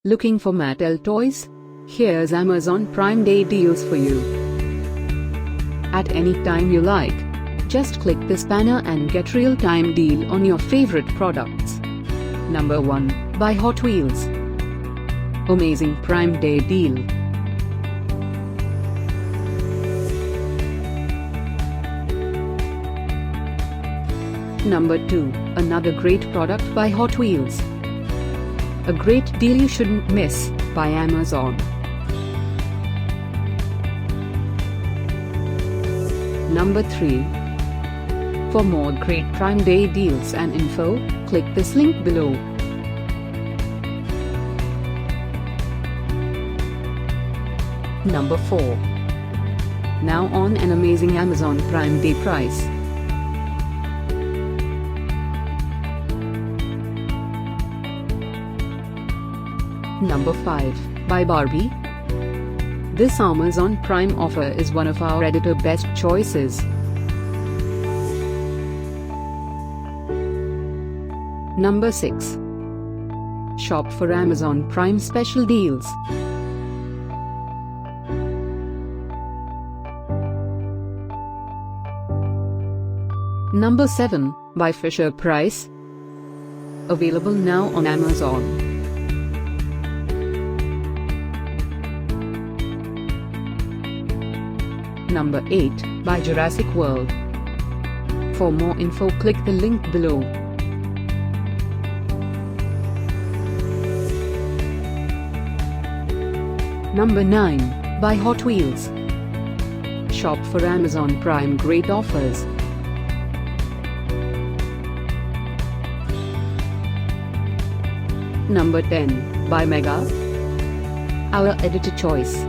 Looking for Mattel toys? Here's Amazon Prime Day deals for you. At any time you like. Just click this banner and get real-time deal on your favorite products. Number 1. Buy Hot Wheels. Amazing Prime Day deal. Number 2. Another great product by Hot Wheels. A great deal you shouldn't miss, by Amazon. Number 3. For more great Prime Day deals and info, click this link below. Number 4. Now on an amazing Amazon Prime Day price. Number 5. Buy Barbie. This Amazon Prime offer is one of our editor best choices. Number 6. Shop for Amazon Prime special deals. Number 7. Buy Fisher Price. Available now on Amazon. Number 8. Buy Jurassic World. For more info, click the link below. Number 9. Buy Hot Wheels. Shop for Amazon Prime great offers. Number 10. Buy Mega. Our editor choice.